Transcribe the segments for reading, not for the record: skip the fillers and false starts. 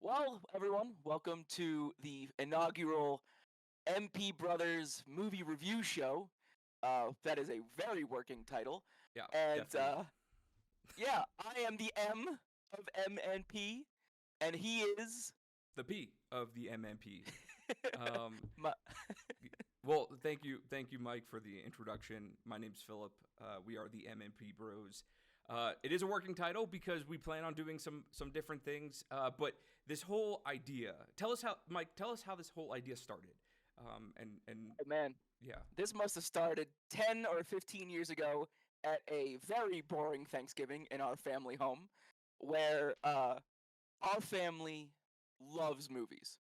Well, everyone, welcome to the inaugural MP Brothers movie review show. That is a very working title. Yeah, And definitely. yeah, I am the M of MNP, and he is. The P of the MMP. Um, my, well, thank you, Mike, for the introduction. My name's Philip. We are the MMP Bros. It is a working title because we plan on doing some different things. But this whole idea, tell us how, Mike. Tell us how this whole idea started. And oh man, yeah, this must have started 10 or 15 years ago at a very boring Thanksgiving in our family home, where our family loves movies.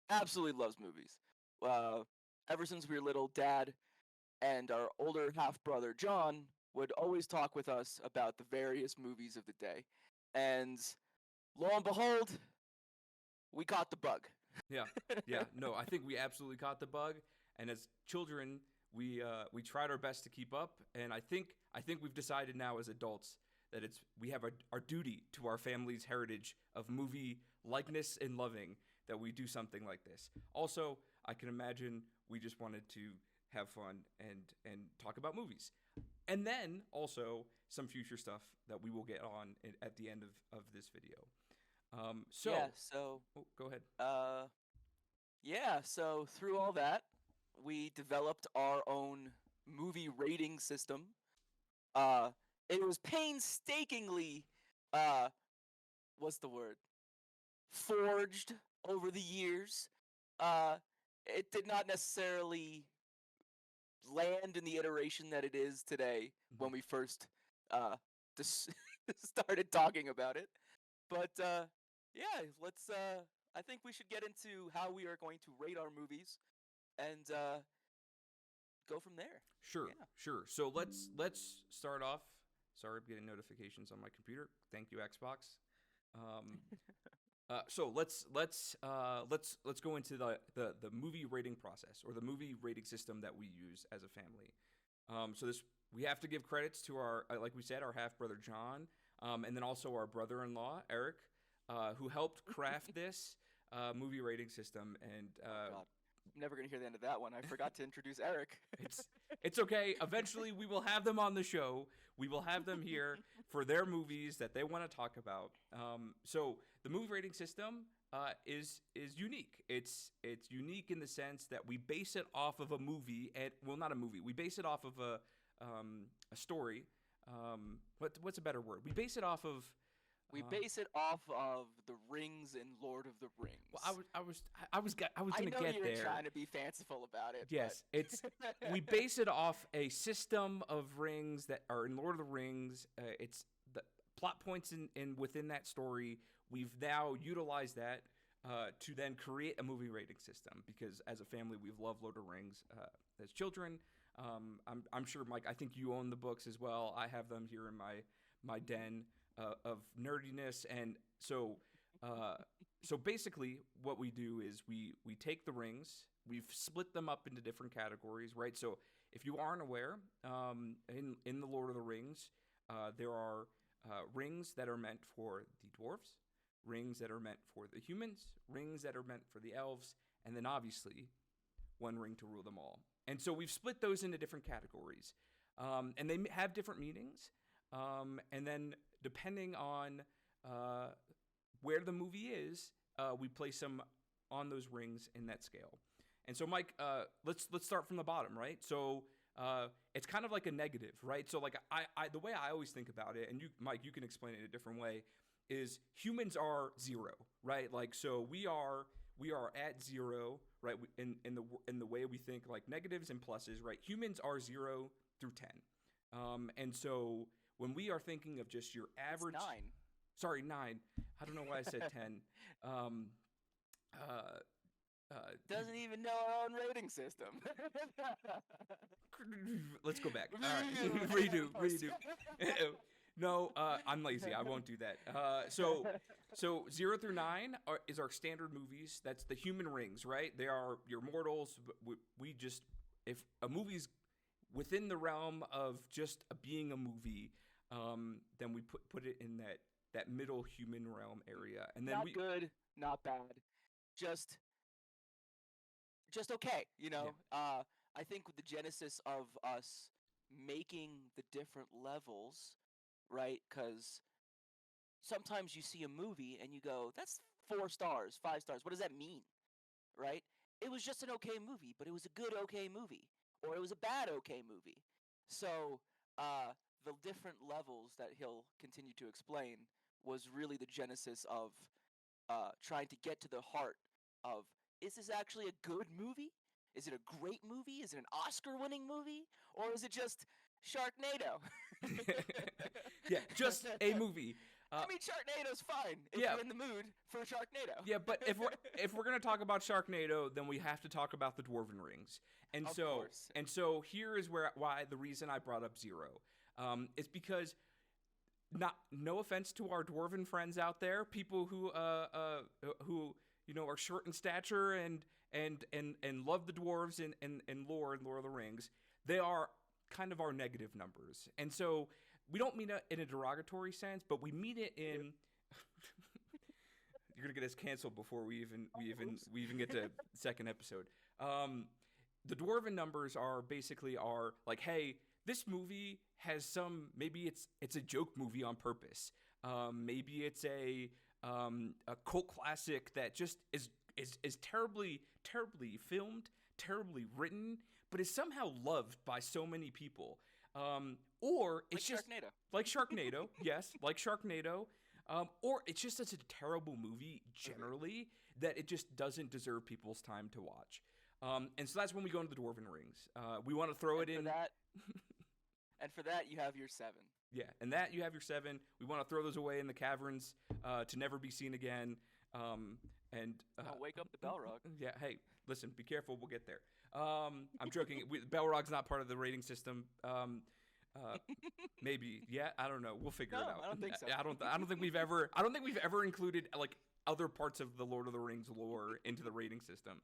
Absolutely loves movies. Uh, Ever since we were little, Dad and our older half brother John would always talk with us about the various movies of the day. And lo and behold, we caught the bug. yeah, yeah. No, I think we absolutely caught the bug. And as children, we tried our best to keep up. And I think we've decided now as adults that we have our duty to our family's heritage of movie likeness and loving that we do something like this. Also, I can imagine we just wanted to have fun and talk about movies. And then also some future stuff that we will get on at the end of this video. Yeah, So, so oh, go ahead. uh yeah, so through all that, we developed our own movie rating system. Uh it was painstakingly uh what's the word? Forged over the years. Uh it did not necessarily land in the iteration that it is today Mhm. when we first uh dis- started talking about it. But yeah, let's I think we should get into how we are going to rate our movies and go from there. Sure, Yeah. sure. So let's start off. Sorry, I'm getting notifications on my computer. Thank you, Xbox. Um, so let's go into the movie rating process or the movie rating system that we use as a family. So this we have to give credits to our like we said our half brother John, and then also our brother-in-law Eric, who helped craft this movie rating system. And Oh god. I'm never going to hear the end of that one. I forgot to introduce Eric. it's it's okay. Eventually, we will have them on the show. We will have them here for their movies that they want to talk about. So the movie rating system is unique. It's unique in the sense that we base it off of a movie, and well, not a movie. We base it off of a story. What's a better word? We base it off of. We Uh, base it off of The Rings and Lord of the well, Rings. I was I gonna know get you're there. trying to be fanciful about it, but Yes, it's we base it off a system of rings that are in Lord of the Rings. It's the plot points in within that story. We've now utilized that to then create a movie rating system because as a family we've loved Lord of the Rings as children. I'm sure, Mike. I think you own the books as well. I have them here in my den of nerdiness, and uh, so basically, what we do is we take the rings. We've split them up into different categories, right? So if you aren't aware, in the Lord of the Rings, there are rings that are meant for the dwarves, rings that are meant for the humans, rings that are meant for the elves, and then obviously one ring to rule them all. And so we've split those into different categories, and they have different meanings. And then depending on uh, where the movie is, we place them on those rings in that scale. And so, Mike, let's start from the bottom, right? So it's kind of like a negative, right? So like the way I always think about it, and you, Mike, you can explain it a different way, is humans are zero, right? Like so we are at zero, right? In the way we think, like negatives and pluses, right? Humans are 0 through 10, and so when we are thinking of just your that's average, 9. sorry, 9. I don't know why I said 10. Um, uh, Doesn't even know our own rating system. let's go back. All right, redo. No, I'm lazy. I won't do that. So 0 through 9 is our standard movies. That's the human rings, right? They are your mortals. We just if a movie's within the realm of just being a movie, then we put it in that middle human realm area, and then Not good, not bad, just okay. yeah, I think with the genesis of us making the different levels, right? Because sometimes you see a movie and you go, "That's 4 stars, 5 stars. What does that mean?" Right? It was just an okay movie, but it was a good okay movie, or it was a bad okay movie. So the different levels that he'll continue to explain was really the genesis of trying to get to the heart of, is this actually a good movie? Is it a great movie? Is it an Oscar-winning movie? Or is it just Sharknado? yeah, just a movie. I mean, Sharknado's fine if yeah. you're in the mood for Sharknado. Yeah, but if we're gonna talk about Sharknado, then we have to talk about the Dwarven Rings. And Of so course. and so here is why the reason I brought up Zero. It's because, no offense to our dwarven friends out there, people who are short in stature and love the dwarves and lore and Lord of the Rings. They are kind of our negative numbers, and so we don't mean it in a derogatory sense, but we mean it in. You're gonna get us canceled before we even get to second episode. The dwarven numbers are basically like, hey, this movie has maybe it's a joke movie on purpose. Maybe it's a cult classic that just is terribly filmed, terribly written, but is somehow loved by so many people. Or it's like just Sharknado. like Sharknado, yes, like Sharknado. Or it's just such a terrible movie generally that it just doesn't deserve people's time to watch. And so that's when we go into the Dwarven Rings. We want to throw it in. And for that, you have your 7. Yeah, and that you have your 7. We want to throw those away in the caverns to never be seen again. I'll wake up the Balrog. Yeah, hey, listen, be careful. We'll get there. I'm joking. Balrog's not part of the rating system. Maybe, yeah, I don't know. We'll figure it out. I don't think so. I don't think we've ever included like other parts of the Lord of the Rings lore into the rating system.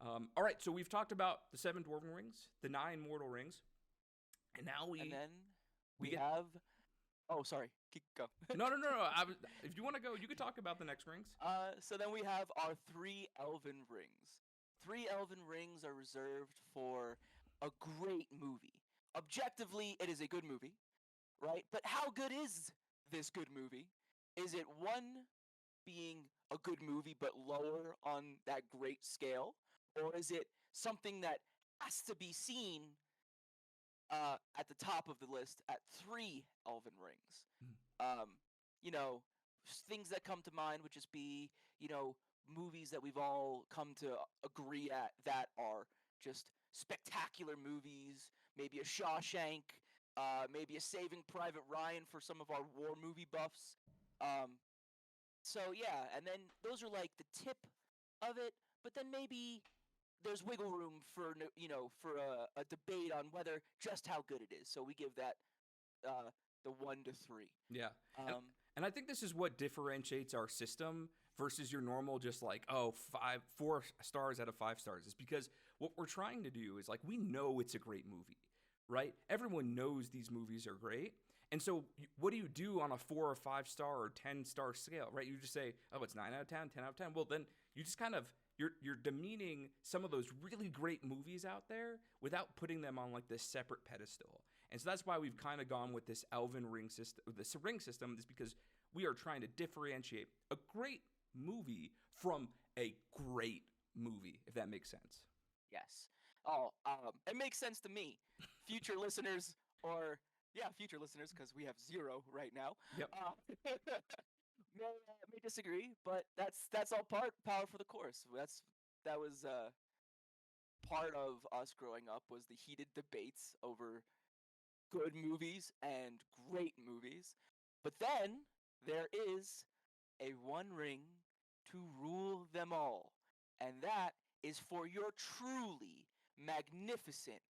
All right, so we've talked about the 7 Dwarven Rings, the 9 Mortal Rings, and now we have. Oh, sorry. Go. No. If you want to go, you could talk about the next rings. So then we have our 3 Elven Rings. 3 Elven Rings are reserved for a great movie. Objectively, it is a good movie, right? But how good is this good movie? Is it one being a good movie but lower on that great scale? Or is it something that has to be seen at the top of the list at 3 Elven Rings? Things that come to mind would just be, movies that we've all come to agree at that are just spectacular movies. Maybe a Shawshank, maybe a Saving Private Ryan for some of our war movie buffs. So yeah, and then those are like the tip of it, but then maybe there's wiggle room for a debate on whether just how good it is. So we give that the 1 to 3. Yeah. And I think this is what differentiates our system versus your normal just like, 4 stars out of 5 stars, is because what we're trying to do is, like, we know it's a great movie, right? Everyone knows these movies are great. And so what do you do on a 4 or 5 star or 10 star scale, right? You just say, oh, it's 9 out of 10, 10 out of 10. Well, then you just kind of, you're demeaning some of those really great movies out there without putting them on like this separate pedestal. And so that's why we've kind of gone with this Elven ring system. This ring system is because we are trying to differentiate a great movie from a great movie, if that makes sense. Yes. Oh, it makes sense to me. Future listeners, because we have 0 right now. Yep. May disagree, but that's all par for the course. That was part of us growing up, was the heated debates over good movies and great movies. But then there is a one ring to rule them all, and that is for your truly magnificent,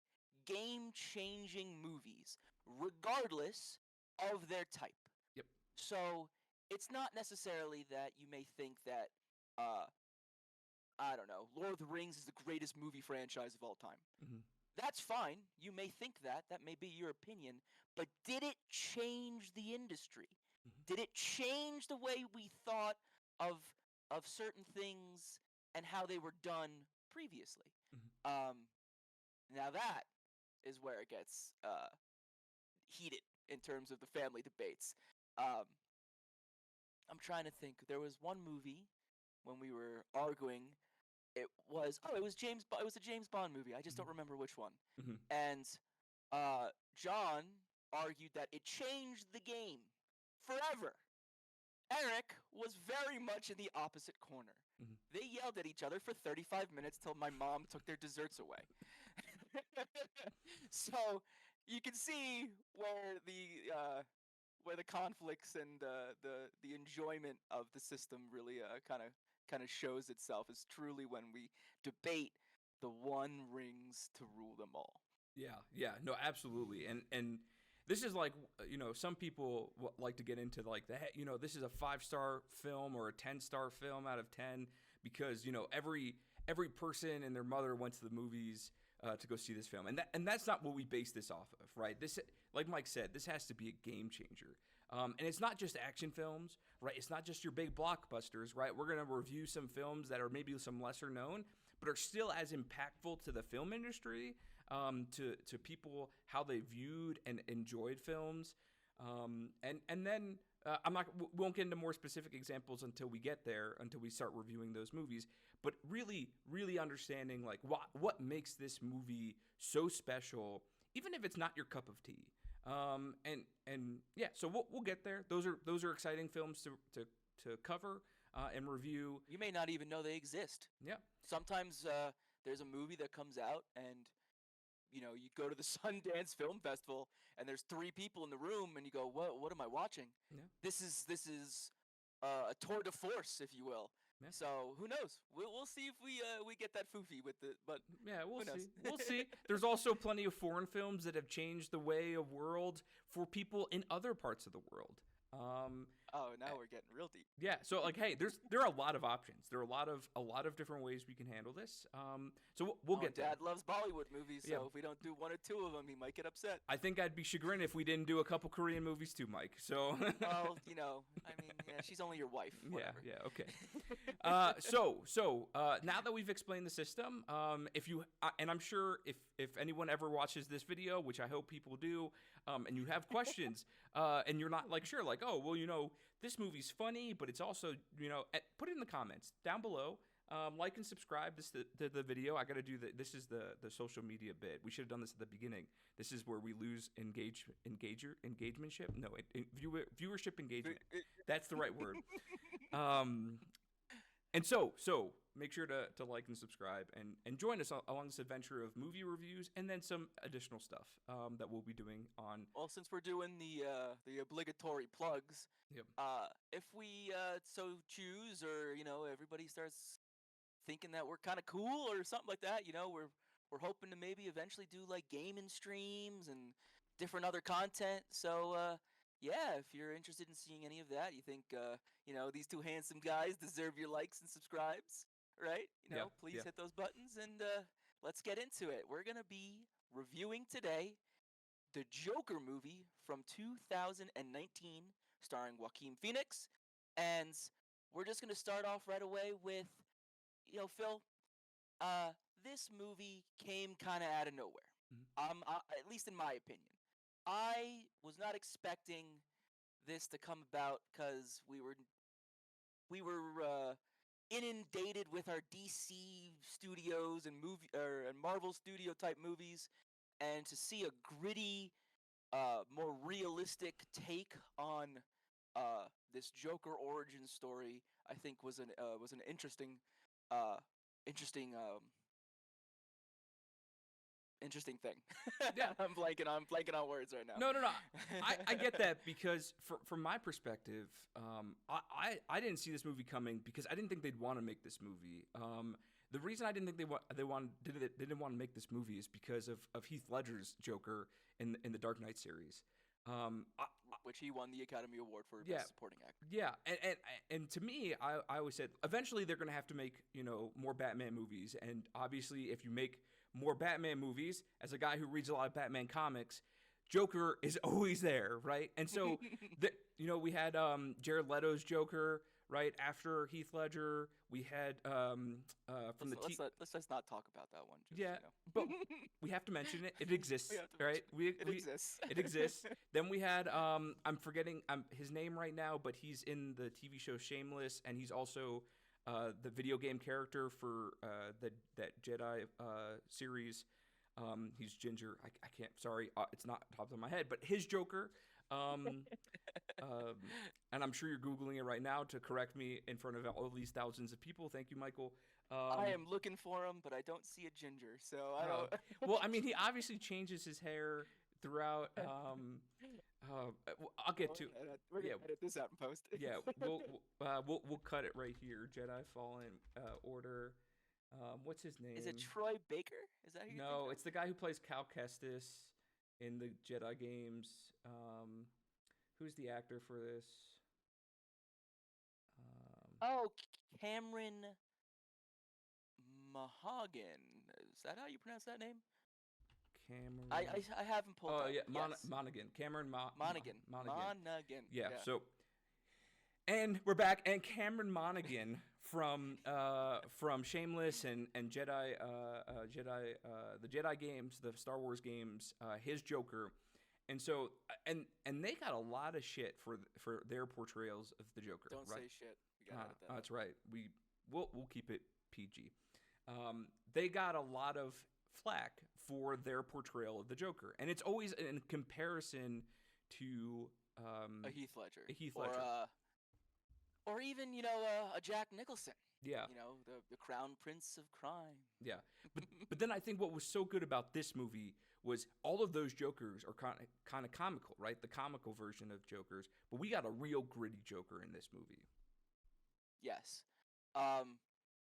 game-changing movies, regardless of their type. Yep. So it's not necessarily that you may think that, I don't know, Lord of the Rings is the greatest movie franchise of all time. Mm-hmm. That's fine. You may think that. That may be your opinion. But did it change the industry? Mm-hmm. Did it change the way we thought of certain things and how they were done previously? Mhm. Now that is where it gets heated in terms of the family debates. Um, I'm trying to think. There was one movie when we were arguing. It was a James Bond movie. I just Mhm. don't remember which one. Mhm. And John argued that it changed the game forever. Eric was very much in the opposite corner. Mhm. They yelled at each other for 35 minutes till my mom took their desserts away. So you can see where the conflicts and the enjoyment of the system really kind of shows itself is truly when we debate the one rings to rule them all. Yeah, yeah, no, absolutely, and this is like some people like to get into like this is a 5-star film or a 10-star film out of 10 because every person and their mother went to the movies to go see this film, and that's not what we base this off of, right? This, like Mike said, this has to be a game changer. And it's not just action films, right? It's not just your big blockbusters, right? We're gonna review some films that are maybe some lesser known, but are still as impactful to the film industry, to people, how they viewed and enjoyed films, and then we won't get into more specific examples until we get there, until we start reviewing those movies. But really, really understanding like what makes this movie so special, even if it's not your cup of tea. And yeah, so we'll get there. Those are exciting films to cover and review. You may not even know they exist. Yeah. Sometimes there's a movie that comes out and you go to the Sundance Film Festival and there's 3 people in the room and you go, what am I watching? Yeah. This is a tour de force, if you will. Yeah. So who knows? We'll see if we get that foofy with it, but yeah, we'll who knows? see. We'll see. There's also plenty of foreign films that have changed the way of world for people in other parts of the world. Oh, now we're getting real deep. Yeah, so like, hey, there are a lot of options. There are a lot of different ways we can handle this. So we'll get there. Dad loves Bollywood movies, so Yeah. if we don't do 1 or 2 of them, he might get upset. I think I'd be chagrined if we didn't do a couple Korean movies too, Mike. So Well, I mean, yeah, she's only your wife. Whatever. Yeah, okay. So now that we've explained the system, if you and I'm sure if anyone ever watches this video, which I hope people do, and you have questions, and you're not like sure, like, oh, well, this movie's funny, but it's also, put it in the comments down below. Like and subscribe to the video. I got to do this is the social media bit. We should have done this at the beginning. This is where we lose engagementship. No, viewership engagement. That's the right word. And so make sure to like and subscribe and join us along this adventure of movie reviews and then some additional stuff that we'll be doing on. Well, since we're doing the obligatory plugs, Yep. if we so choose, or everybody starts thinking that we're kind of cool or something like that, we're hoping to maybe eventually do like gaming streams and different other content. So yeah, if you're interested in seeing any of that, you think these 2 handsome guys deserve your likes and subscribes, right? Yeah, Please yeah. hit those buttons and let's get into it. We're gonna be reviewing today the Joker movie from 2019, starring Joaquin Phoenix, and we're just gonna start off right away with, Phil. This movie came kind of out of nowhere. Mhm. At least in my opinion, I was not expecting this to come about because we were inundated with our DC studios and and Marvel studio type movies, and to see a gritty, more realistic take on this Joker origin story, I think was an uh, interesting interesting thing. Yeah. I'm blanking on words right now. No. I get that because from my perspective, I didn't see this movie coming because I didn't think they'd want to make this movie. The reason I didn't think they didn't want to make this movie is because of Heath Ledger's Joker in the Dark Knight series. Which he won the Academy Award for Yeah. Best Supporting Actor. Yeah, and to me, I always said eventually they're gonna have to make more Batman movies, and obviously if you make more Batman movies, as a guy who reads a lot of Batman comics, Joker is always there, right? And so, we had Jared Leto's Joker, right after Heath Ledger. We had from the let's just not talk about that one. Just, yeah, but we have to mention it. It exists, right? It exists. It exists. Then we had I'm forgetting his name right now, but he's in the TV show Shameless, and he's also the video game character for that Jedi series. He's Ginger. I can't. Sorry, it's not top of my head. But his Joker. And I'm sure you're Googling it right now to correct me in front of all these thousands of people. Thank you, Michael. I am looking for him, but I don't see a Ginger, so I don't. Well, I mean, he obviously changes his hair throughout. I'll get to. We're gonna edit this out in post. Yeah, we'll cut it right here. Jedi Fallen Order. What's his name? Is it Troy Baker? Is that who you're No, it's the guy who plays Cal Kestis in the Jedi games. Who's the actor for this? Cameron Mahagan. Is that how you pronounce that name? Cameron. I haven't pulled. Oh up. yeah, Yes. Monaghan. Cameron Monaghan. Monaghan. Yeah. Yeah. So, and we're back, and Cameron Monaghan from Shameless and Jedi the Jedi games, the Star Wars games, his Joker. And so, and they got a lot of shit for their portrayals of the Joker. Don't right? say shit. We gotta edit that. That's right. We'll keep it PG. They got a lot of flack for their portrayal of the Joker, and it's always in comparison to a Heath Ledger. A Heath Ledger. Or even a Jack Nicholson. Yeah. The Crown Prince of Crime. Yeah. But then I think what was so good about this movie was all of those Jokers are kind of comical, right? The comical version of Jokers, but we got a real gritty Joker in this movie. Yes.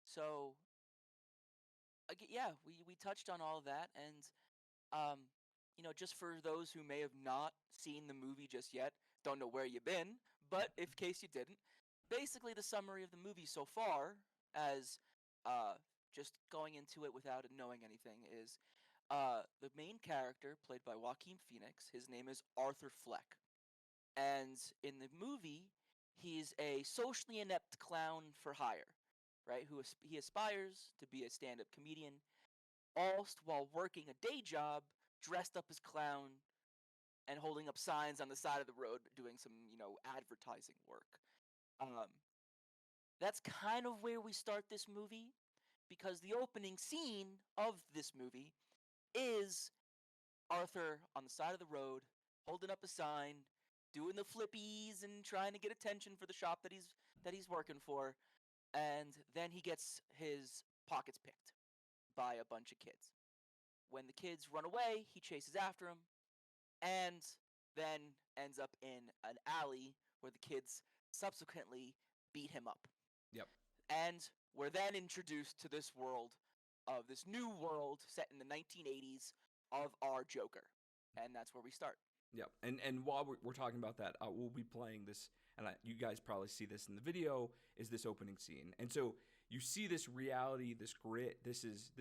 So we touched on all of that, and just for those who may have not seen the movie just yet, don't know where you've been, but in case you didn't, basically the summary of the movie so far, as just going into it without knowing anything, is the main character, played by Joaquin Phoenix, his name is Arthur Fleck. And in the movie, he's a socially inept clown for hire, right? He aspires to be a stand-up comedian, all while working a day job, dressed up as clown, and holding up signs on the side of the road, doing some, advertising work. That's kind of where we start this movie, because the opening scene of this movie is Arthur on the side of the road, holding up a sign, doing the flippies and trying to get attention for the shop that he's working for, and then he gets his pockets picked by a bunch of kids. When the kids run away, he chases after them, and then ends up in an alley where the kids subsequently beat him up. Yep. And we're then introduced to this new world set in the 1980s of our Joker. And that's where we start. Yep. And while we're talking about that, we'll be playing this, and you guys probably see this in the video, is this opening scene. And so you see this reality, this grit. This is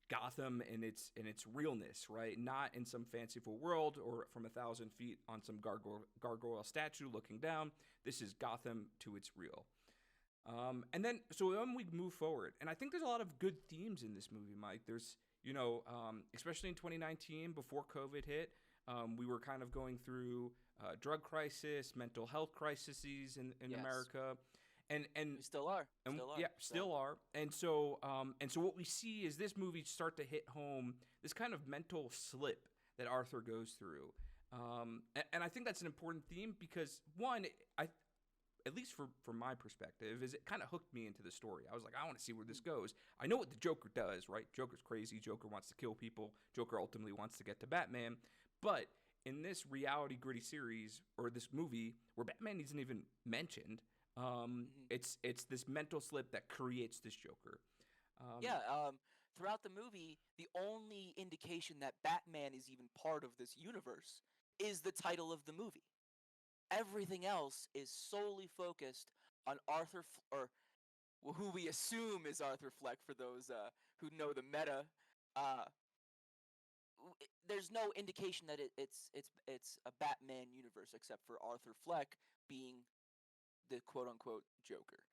Gotham in its realness, right? Not in some fanciful world or from 1,000 feet on some gargoyle statue looking down. This is Gotham to its real. And then we move forward, and I think there's a lot of good themes in this movie, Mike. There's, especially in 2019 before COVID hit, we were kind of going through drug crisis, mental health crises in Yes. America. And we still are. Still are. And so what we see is this movie start to hit home this kind of mental slip that Arthur goes through. And I think that's an important theme because, one, at least from my perspective, is it kind of hooked me into the story. I was like, I want to see where this goes. I know what the Joker does, right? Joker's crazy. Joker wants to kill people. Joker ultimately wants to get to Batman. But in this reality gritty series, or this movie, where Batman isn't even mentioned, it's this mental slip that creates this Joker. Throughout the movie, the only indication that Batman is even part of this universe is the title of the movie. Everything else is solely focused on who we assume is Arthur Fleck for those who know the meta. there's no indication that it's a Batman universe except for Arthur Fleck being the quote unquote Joker.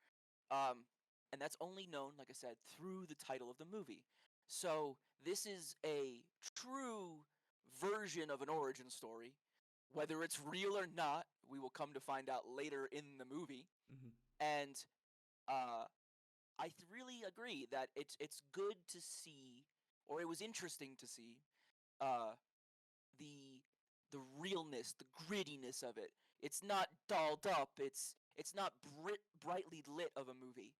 Um, and that's only known, like I said, through the title of the movie. So this is a true version of an origin story. Whether it's real or not, we will come to find out later in the movie. Hmm. And uh, really agree that it's good to see, or it was interesting to see, uh, the realness, the grittiness of it. It's not dolled up. It's not brightly lit of a movie.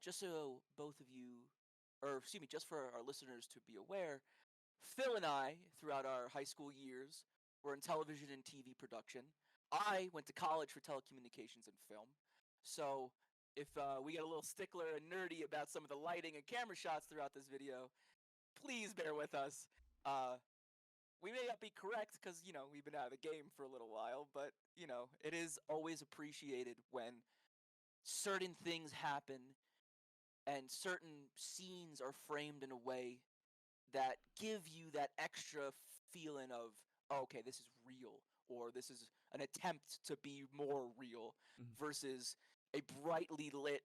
Just so both of you, or excuse me, just for our listeners to be aware, Phil and I, throughout our high school years, were in television and TV production. I went to college for telecommunications and film. So if we get a little stickler and nerdy about some of the lighting and camera shots throughout this video, please bear with us. Uh, we may not be correct because, we've been out of the game for a little while, but, it is always appreciated when certain things happen and certain scenes are framed in a way that give you that extra feeling of, oh, okay, this is real, or this is an attempt to be more real, Hmm. versus a brightly lit,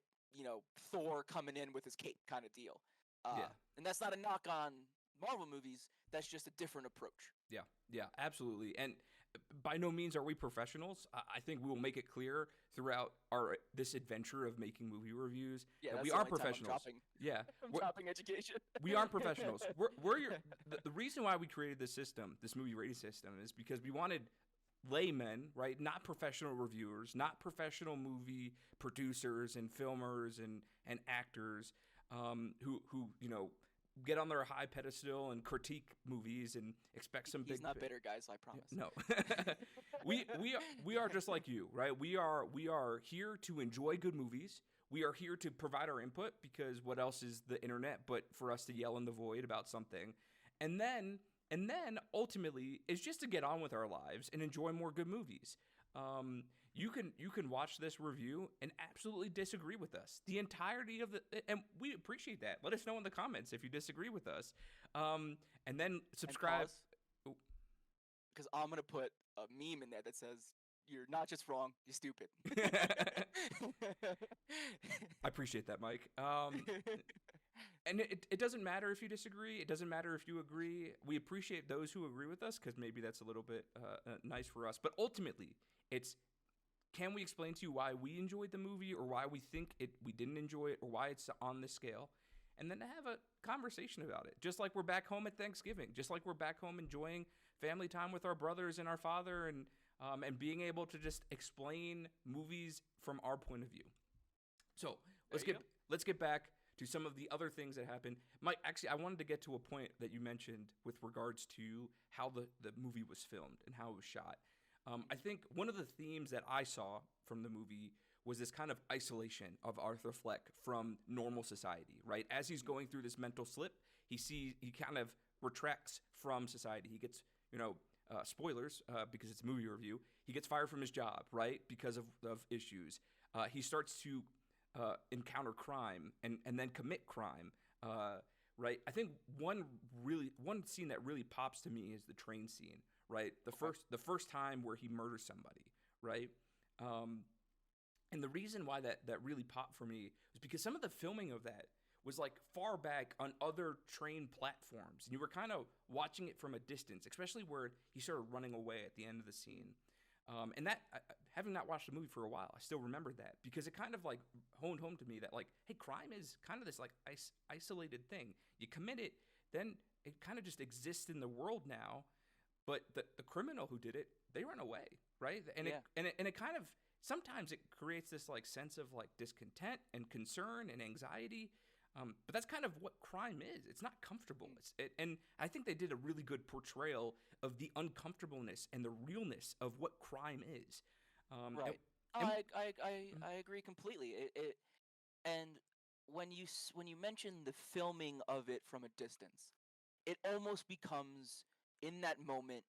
Thor coming in with his cape kind of deal. Yeah. And that's not a knock on Marvel movies. That's just a different approach. Yeah, yeah, absolutely. And by no means are we professionals. I think we will make it clear throughout this adventure of making movie reviews Yeah, that that's we the are only time I'm professionals. dropping. Yeah, I'm dropping education. we aren't professionals. The reason why we created this system, this movie rating system, is because we wanted laymen, right? Not professional reviewers, not professional movie producers and filmers and actors, who get on their high pedestal and critique movies and expect some He's big. not bitter, guys. I promise. No, we are just like you, right? We are here to enjoy good movies. We are here to provide our input because what else is the internet but for us to yell in the void about something, and then ultimately is just to get on with our lives and enjoy more good movies. You can watch this review and absolutely disagree with us the entirety of the, and we appreciate that. Let us know in the comments if you disagree with us, and then subscribe. Because I'm gonna put a meme in there that says, "You're not just wrong, you're stupid." I appreciate that, Mike. And it doesn't matter if you disagree. It doesn't matter if you agree. We appreciate those who agree with us because maybe that's a little bit nice for us. But ultimately, it's, can we explain to you why we enjoyed the movie or why we think we didn't enjoy it or why it's on this scale? And then to have a conversation about it. Just like we're back home at Thanksgiving. Just like we're back home enjoying family time with our brothers and our father and being able to just explain movies from our point of view. So let's get back to some of the other things that happened. Mike, actually, I wanted to get to a point that you mentioned with regards to how the movie was filmed and how it was shot. I think one of the themes that I saw from the movie was this kind of isolation of Arthur Fleck from normal society, right? As he's going through this mental slip, he kind of retracts from society. He gets, spoilers, because it's a movie review, he gets fired from his job, right? Because of issues. He starts to encounter crime and then commit crime, right? I think one scene that really pops to me is the train scene, right? The first time where he murders somebody, right? And the reason why that really popped for me was because some of the filming of that was like far back on other train platforms, and you were kind of watching it from a distance, especially where he started running away at the end of the scene. And that, having not watched the movie for a while, I still remembered that because it kind of like honed home to me that like, hey, crime is kind of this like isolated thing. You commit it, then it kind of just exists in the world now. But the criminal who did it, they run away, right? And it kind of, sometimes it creates this like sense of like discontent and concern and anxiety. But that's kind of what crime is. It's not comfortable. And I think they did a really good portrayal of the uncomfortableness and the realness of what crime is. Right. I agree completely. And when you mention the filming of it from a distance, it almost becomes in that moment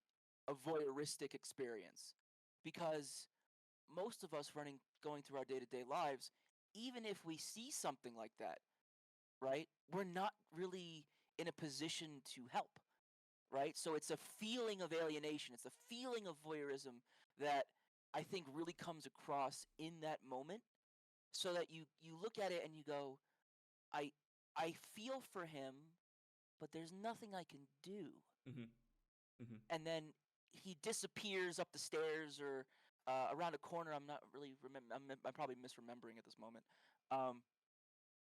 a voyeuristic experience, because most of us going through our day-to-day lives, even if we see something like that, right, we're not really in a position to help. right? So it's a feeling of alienation. It's a feeling of voyeurism that I think really comes across in that moment, so that you look at it and you go, I I feel for him, but there's nothing I can do. Mm-hmm. Mm-hmm. And then he disappears up the stairs or around a corner. I'm not really remember. I'm probably misremembering at this moment. Um,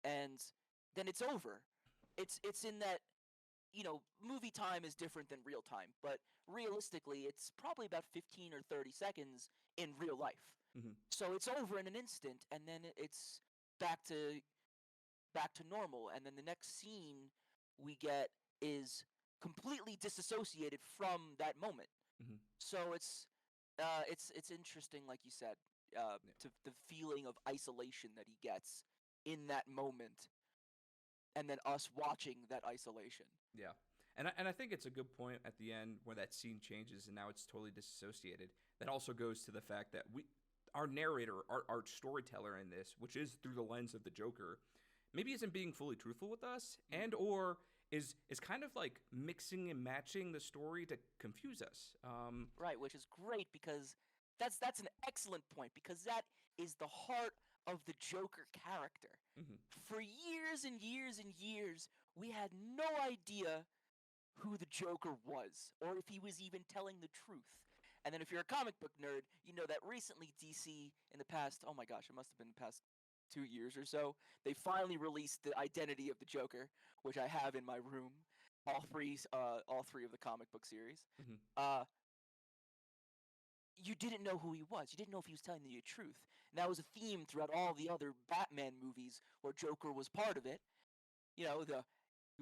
and then it's over. It's in that, movie time is different than real time, but realistically, it's probably about 15 or 30 seconds in real life. Mm-hmm. So it's over in an instant, and then it's back to back to normal. And then the next scene we get is completely disassociated from that moment. Mm-hmm. So it's interesting, like you said, to the feeling of isolation that he gets in that moment, and then us watching that isolation. Yeah. And I think it's a good point at the end where that scene changes and now it's totally disassociated. That also goes to the fact that our narrator, our storyteller in this, which is through the lens of the Joker, maybe isn't being fully truthful with us, and or is kind of like mixing and matching the story to confuse us. Right, which is great, because that's an excellent point, because that is the heart of the Joker character. Mhm. For years and years and years, we had no idea who the Joker was, or if he was even telling the truth. And then if you're a comic book nerd, you know that recently DC, in the past, oh my gosh, it must have been the past 2 years or so, they finally released the identity of the Joker, which I have in my room, all three of the comic book series. Mhm. Uh, you didn't know who he was. You didn't know if he was telling you the truth. And that was a theme throughout all the other Batman movies where Joker was part of it. You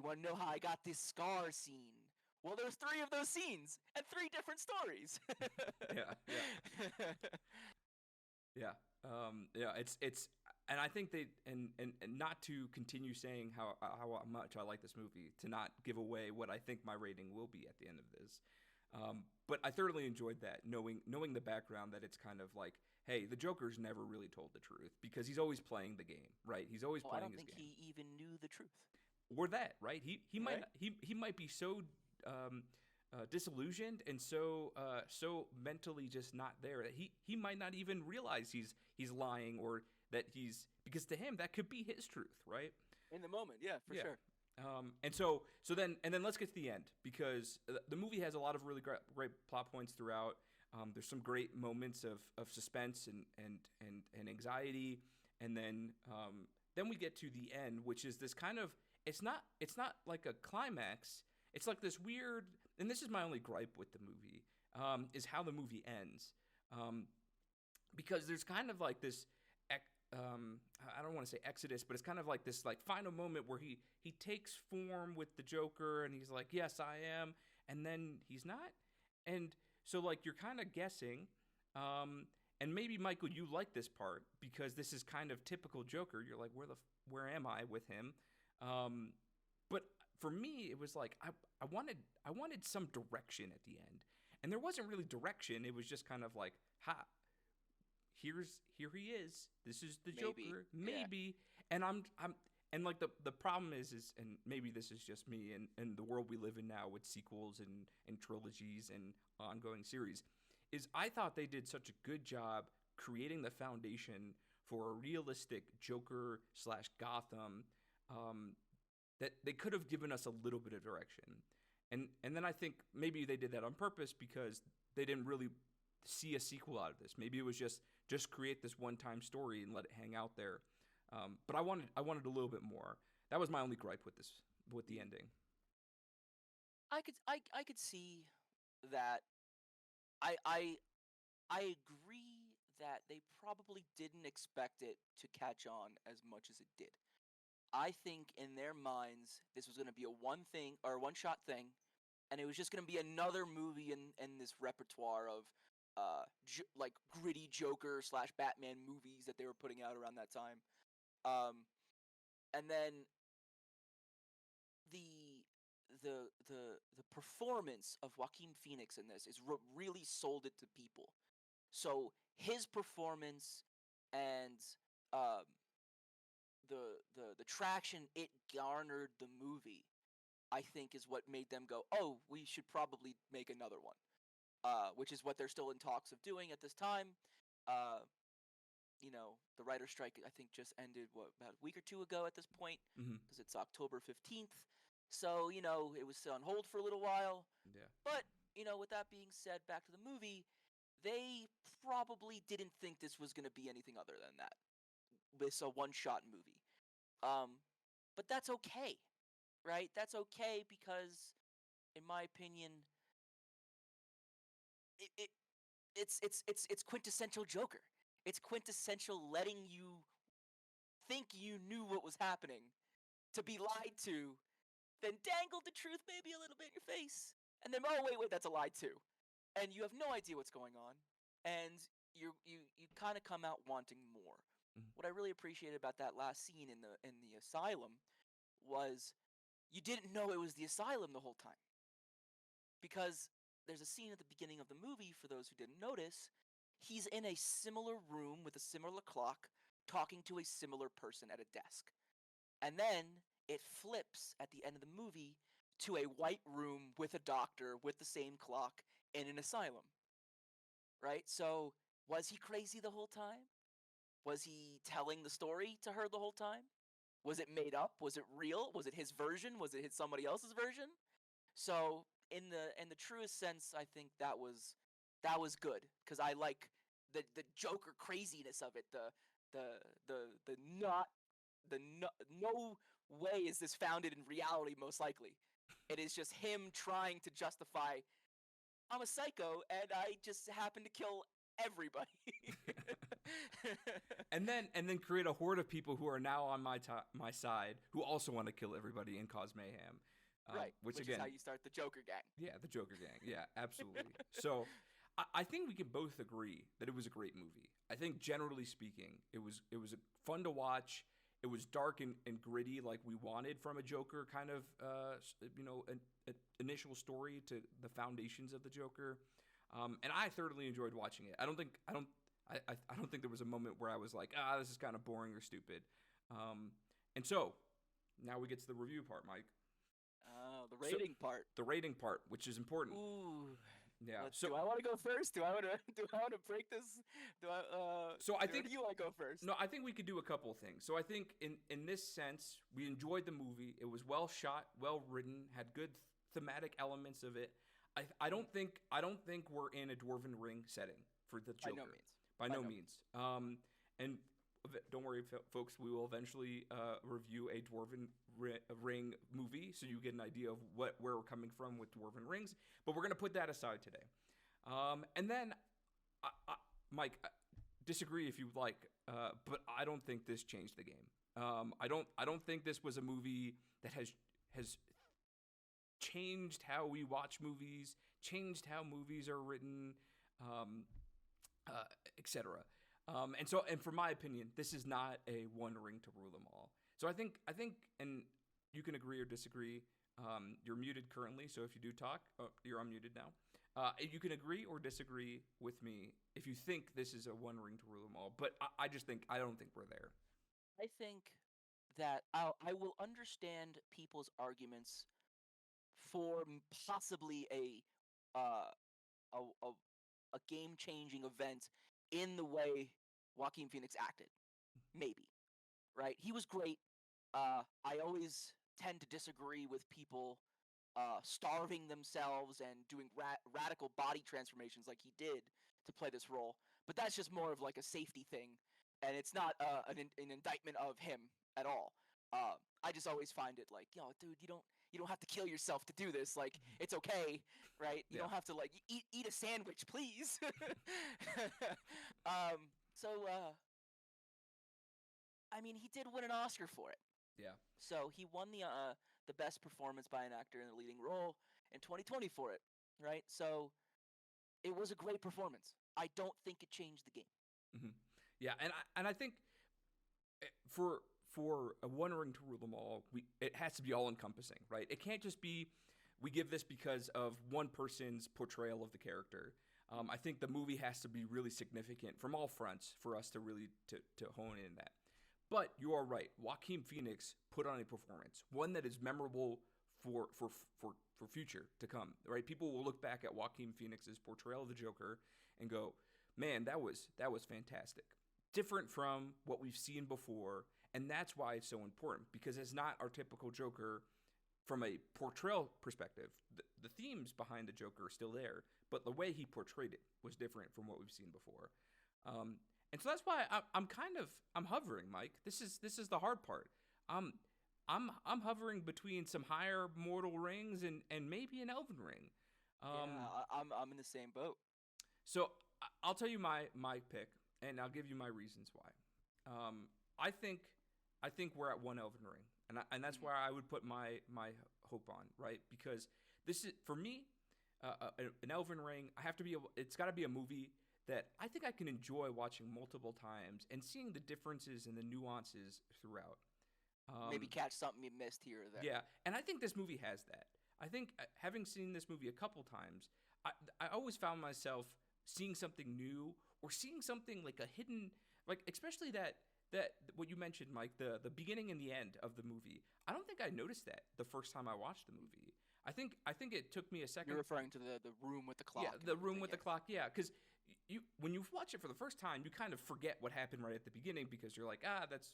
want to know how I got this scar scene? Well, there's three of those scenes and three different stories. Yeah, yeah. Yeah. Yeah, it's and I think they and not to continue saying how much I like this movie, to not give away what I think my rating will be at the end of this. But I thoroughly enjoyed that, knowing the background, that it's kind of like, hey, the Joker's never really told the truth because he's always playing the game, right? He's always Oh, I playing don't his think game. he even knew the truth. Or that, right? He might Right? not, he might be so um, disillusioned and so mentally just not there that he might not even realize he's lying, or that he's, because to him that could be his truth, right? In the moment, yeah, for Yeah. sure. And then let's get to the end, because the movie has a lot of really great plot points throughout. There's some great moments of suspense and anxiety, and then we get to the end, which is this kind of, it's not like a climax. It's like this weird, and this is my only gripe with the movie, is how the movie ends, um, because there's kind of like this I don't want to say exodus, but it's kind of like this like final moment where he takes form with the Joker and he's like, yes, I am, and then he's not, and so like you're kind of guessing, and maybe Michael, you like this part because this is kind of typical Joker. You're like, where am I with him? But for me, it was like I wanted some direction at the end, and there wasn't really direction. It was just kind of like, ha, here he is. This is the Maybe. Joker, Yeah. maybe. And I'm and like the problem is and maybe this is just me and the world we live in now with sequels and trilogies and ongoing series, is I thought they did such a good job creating the foundation for a realistic Joker slash Gotham, that they could have given us a little bit of direction. And then I think maybe they did that on purpose because they didn't really see a sequel out of this. Maybe it was just create this one-time story and let it hang out there. But I wanted a little bit more. That was my only gripe with the ending. I could see that. I agree that they probably didn't expect it to catch on as much as it did. I think in their minds this was going to be a one shot thing, and it was just going to be another movie in this repertoire of like gritty Joker slash Batman movies that they were putting out around that time. Um, and then the the performance of Joaquin Phoenix in this is what really sold it to people. So his performance and um, the traction it garnered the movie, I think, is what made them go, oh, we should probably make another one. Which is what they're still in talks of doing at this time. Uh, the writer's strike, I think, just ended, about a week or two ago at this point, Mm-hmm. because it's October 15th. So, it was on hold for a little while. Yeah. But, with that being said, back to the movie, they probably didn't think this was going to be anything other than that. This a one-shot movie. But that's okay, right? That's okay because, in my opinion, it's quintessential Joker. It's quintessential letting you think you knew what was happening, to be lied to, then dangled the truth maybe a little bit in your face, and then, oh, wait, that's a lie too. And you have no idea what's going on, and you kind of come out wanting more. Mhm. What I really appreciated about that last scene in the asylum was you didn't know it was the asylum the whole time. Because there's a scene at the beginning of the movie, for those who didn't notice, he's in a similar room with a similar clock, talking to a similar person at a desk. And then it flips at the end of the movie to a white room with a doctor with the same clock in an asylum. Right? So, was he crazy the whole time? Was he telling the story to her the whole time? Was it made up? Was it real? Was it his version? Was it somebody else's version? So, in the truest sense, I think that was good, because I like the Joker craziness of it. The not the no way is this founded in reality. Most likely, it is just him trying to justify, I'm a psycho and I just happen to kill everybody. and then create a horde of people who are now on my side, who also want to kill everybody and cause mayhem. Right, which is again, how you start the Joker gang. yeah, the Joker gang. Yeah, absolutely. So I think we can both agree that it was a great movie. I think generally speaking, it was fun to watch. It was dark and gritty, like we wanted from a Joker kind of, an initial story to the foundations of the Joker. And I thoroughly enjoyed watching it. I don't think there was a moment where I was like, this is kind of boring or stupid. And so now we get to the review part, Mike. The rating part. The rating part, which is important. Ooh. Yeah. Do I want to go first? Do I want to break this? I think do you want to go first? No, I think we could do a couple of things. So I think in this sense, we enjoyed the movie. It was well shot, well written, had good thematic elements of it. I don't think we're in a Dwarven Ring setting for the Joker. By no means. And don't worry, folks. We will eventually review a Dwarven Ring movie, so you get an idea of where we're coming from with Dwarven Rings. But we're going to put that aside today. And then, Mike, disagree if you like, but I don't think this changed the game. I don't think this was a movie that has changed how we watch movies, changed how movies are written, etc. And for my opinion, this is not a one ring to rule them all. So I think, and you can agree or disagree. You're muted currently, so if you do talk, you're unmuted now. You can agree or disagree with me if you think this is a one ring to rule them all. But I don't think we're there. I think that I will understand people's arguments for possibly a game-changing event in the way Joaquin Phoenix acted. Maybe, right? He was great. I always tend to disagree with people starving themselves and doing radical body transformations like he did to play this role. But that's just more of like a safety thing, and it's not an indictment of him at all. I just always find it like, dude, you don't have to kill yourself to do this. Like, it's okay, right? You don't have to like eat a sandwich, please. I mean, he did win an Oscar for it. Yeah. So he won the best performance by an actor in a leading role in 2020 for it, right? So it was a great performance. I don't think it changed the game. Mm-hmm. Yeah, and I think for a one ring to rule them all, it has to be all encompassing, right? It can't just be we give this because of one person's portrayal of the character. I think the movie has to be really significant from all fronts for us to really to hone in that. But you are right. Joaquin Phoenix put on a performance, one that is memorable for future to come, right? People will look back at Joaquin Phoenix's portrayal of the Joker and go, "Man, that was fantastic." Different from what we've seen before, and that's why it's so important because it's not our typical Joker from a portrayal perspective. The themes behind the Joker are still there, but the way he portrayed it was different from what we've seen before. Um, and so that's why I'm hovering, Mike. This is the hard part. Um, I'm hovering between some higher mortal rings and maybe an elven ring. Yeah, Um, I'm in the same boat. so I'll tell you my pick, and I'll give you my reasons why. Um, I think I think we're at one elven ring, and that's Mhm. where I would put my hope on, right? Because this is for me an elven ring. I have to be able. It's got to be a movie that I think I can enjoy watching multiple times and seeing the differences and the nuances throughout. Maybe Um, catch something you missed here or there. yeah, and I think this movie has that. I think having seen this movie a couple times, I I always found myself seeing something new or seeing something like a hidden, like especially that what you mentioned, Mike, the beginning and the end of the movie. I don't think I noticed that the first time I watched the movie. I think it took me a You're second. referring to the room with the Yeah, clock and the room everything. with the Yeah. clock. Yeah, because you when you watch it for the first time, you kind of forget what happened right at the beginning because you're like, that's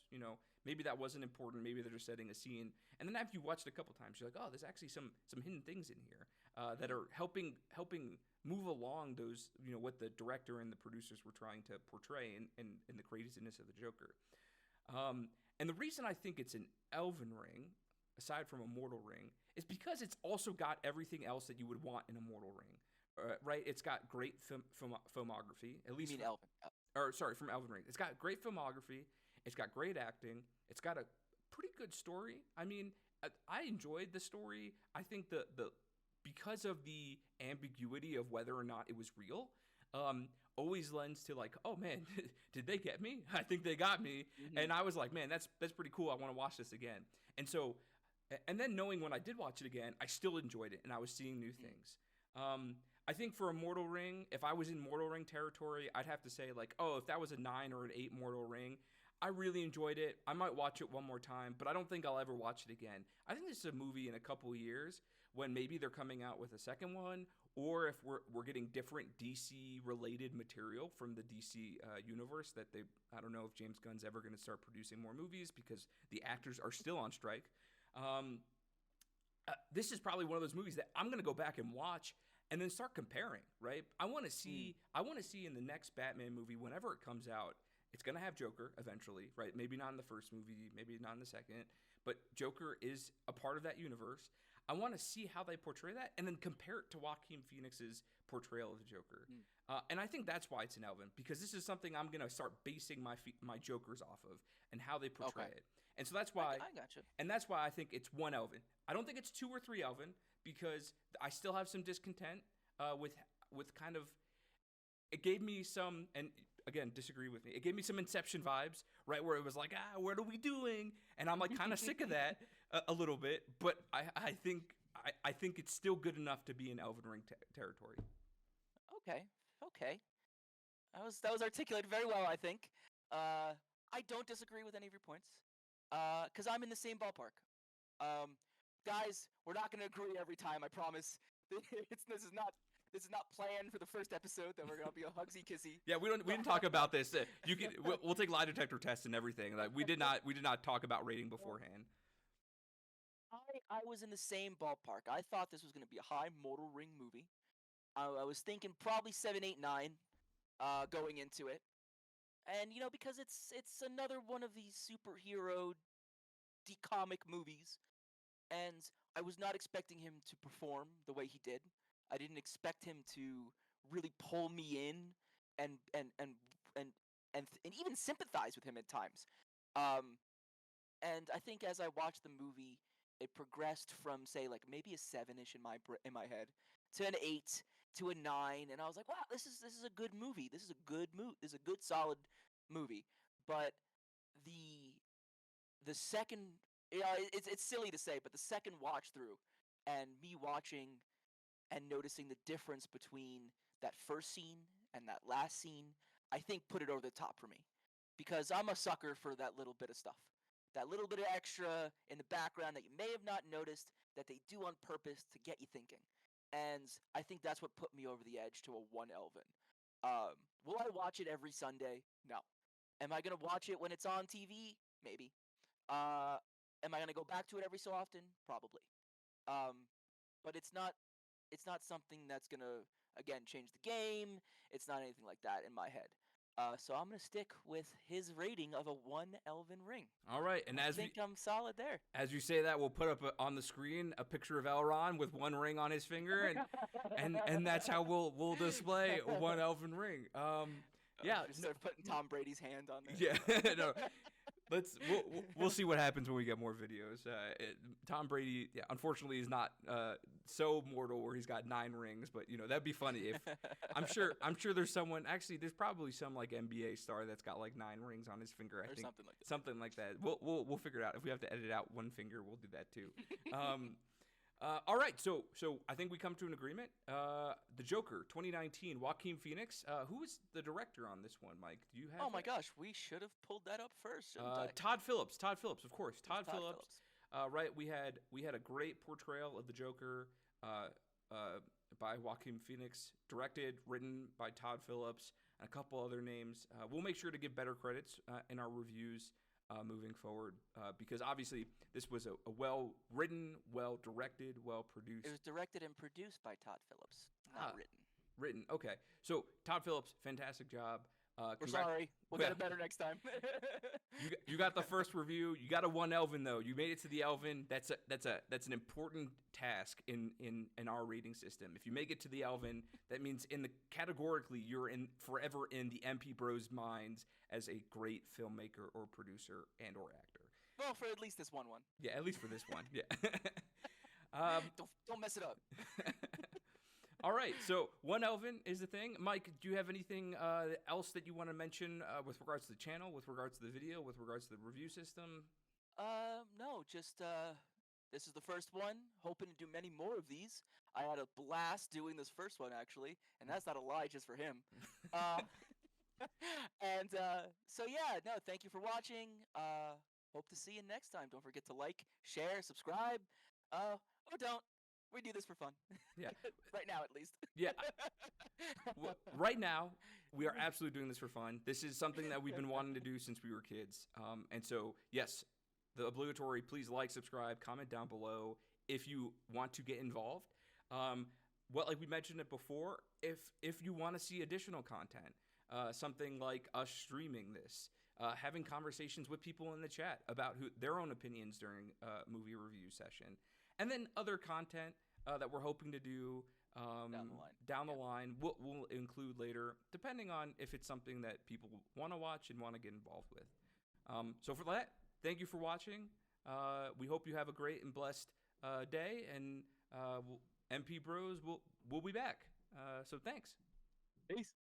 maybe that wasn't important. Maybe they're just setting a scene. And then after you watch it a couple times, you're like, oh, there's actually some hidden things in here that Mhm. are helping move along those what the director and the producers were trying to portray and the craziness of the Joker. Um, and the reason I think it's an Elven ring, aside from a Mortal ring, is because it's also got everything else that you would want in a Mortal ring. Right? It's got great filmography, at You least mean from, Elvin? or sorry, from Elven Ring. It's got great filmography. It's got great acting. It's got a pretty good story. I mean, I enjoyed the story. I think the because of the ambiguity of whether or not it was real, always lends to like, oh man, did they get me? I think they got me, Hmm. and I was like, man, that's pretty cool. I want to watch this again. And so, and then knowing when I did watch it again, I still enjoyed it, and I was seeing new Hmm. things. I think for a Mortal Ring, if I was in Mortal Ring territory, I'd have to say like, oh, if that was a 9 or an 8 Mortal Ring, I really enjoyed it. I might watch it one more time, but I don't think I'll ever watch it again. I think this is a movie in a couple years when maybe they're coming out with a second one, or if we're getting different DC related material from the DC universe that they. I don't know if James Gunn's ever going to start producing more movies because the actors are still on strike. Um, this is probably one of those movies that I'm going to go back and watch and then start comparing, right? Mm. I want to see in the next Batman movie whenever it comes out, it's going to have Joker eventually, right? Maybe not in the first movie, maybe not in the second, but Joker is a part of that universe. I want to see how they portray that and then compare it to Joaquin Phoenix's portrayal of the Joker. Mm. And I think that's why it's an Elvin because this is something I'm going to start basing my Jokers off of and how they portray Okay. it. And so that's why I gotcha. and that's why I think it's one Elvin. I don't think it's 2 or 3 Elvin because I still have some discontent with kind of it gave me some and again disagree with me. It gave me some Inception vibes, right, where it was like what are we doing? And I'm like kind of sick of that a little bit. But I think it's still good enough to be in Elven Ring territory. Okay. Okay. That was articulated very well, I think. Uh, I don't disagree with any of your points. Because I'm in the same ballpark. Um, guys, we're not gonna agree every time. I promise. This is not planned for the first episode that we're gonna be a hugsy kissy. Yeah, we didn't talk about this. You can we'll take lie detector tests and everything. Like we did not talk about rating beforehand. I was in the same ballpark. I thought this was gonna be a high Mortal Ring movie. I was thinking probably 7, 8, 9, going into it, and because it's another one of these superhero comic movies, and I was not expecting him to perform the way he did. I didn't expect him to really pull me in and and and and and even sympathize with him at times. Um, and I think as I watched the movie, it progressed from say like maybe a 7-ish in my head to an 8 to a 9, and I was like, wow, this is a good movie. This is a good movie. This is a good solid movie. But the the second, it's silly to say, but the second watch through and me watching and noticing the difference between that first scene and that last scene, I think put it over the top for me. Because I'm a sucker for that little bit of stuff. That little bit of extra in the background that you may have not noticed that they do on purpose to get you thinking. And I think that's what put me over the edge to a one Elven. Will I watch it every Sunday? No. Am I gonna watch it when it's on TV? Maybe. Uh, am I gonna go back to it every so often? Probably. Um, but it's not something that's gonna again change the game. It's not anything like that in my head. So I'm gonna stick with his rating of a one Elven ring. All right, and I think I'm solid there. as you say that, we'll put up on the screen a picture of Elrond with one ring on his finger, and that's how we'll display one Elven ring. Yeah, Just start putting Tom Brady's hand on there. yeah, no. We'll see what happens when we get more videos. Tom Brady, yeah, unfortunately, is not so mortal where he's got 9 rings, but that'd be funny if I'm sure there's someone, actually there's probably some like NBA star that's got like 9 rings on his finger. I think something like that. We'll figure it out. If we have to edit out one finger, we'll do that too. All right, so I think we come to an agreement. The Joker, 2019, Joaquin Phoenix. Who is the director on this one, Mike? Do you have? Oh my gosh, we should have pulled that up first. Todd Phillips, of course. Todd Phillips. Right, we had a great portrayal of the Joker by Joaquin Phoenix, directed, written by Todd Phillips, and a couple other names. We'll make sure to give better credits in our reviews moving forward, because obviously this was a well-written, well-directed, well-produced. It was directed and produced by Todd Phillips, not written. Written, okay. So Todd Phillips, fantastic job. We're sorry. We'll get it better next time. You got the first review. You got a one Elven though. You made it to the Elven. That's an important task in our rating system. If you make it to the Elven, that means categorically you're forever in the MP Bros minds as a great filmmaker or producer and or actor. Well, for at least this one. Yeah, at least for this one. Yeah. Don't mess it up. All right, so one Elven is the thing. Mike, do you have anything else that you want to mention with regards to the channel, with regards to the video, with regards to the review system? No, just this is the first one. Hoping to do many more of these. I had a blast doing this first one actually, and that's not a lie, just for him. So yeah, no, thank you for watching. Hope to see you next time. Don't forget to like, share, subscribe. Or don't. We do this for fun. Yeah. Right now, at least. Yeah. Right now, we are absolutely doing this for fun. This is something that we've been wanting to do since we were kids. And so, yes, the obligatory, please like, subscribe, comment down below if you want to get involved. Like we mentioned it before, if you want to see additional content, something like us streaming this, having conversations with people in the chat about their own opinions during a movie review session, and then other content that we're hoping to do down the line, we'll include later, depending on if it's something that people want to watch and want to get involved with. So for that, thank you for watching. We hope you have a great and blessed day, and MP Bros, we'll be back. So thanks. Peace.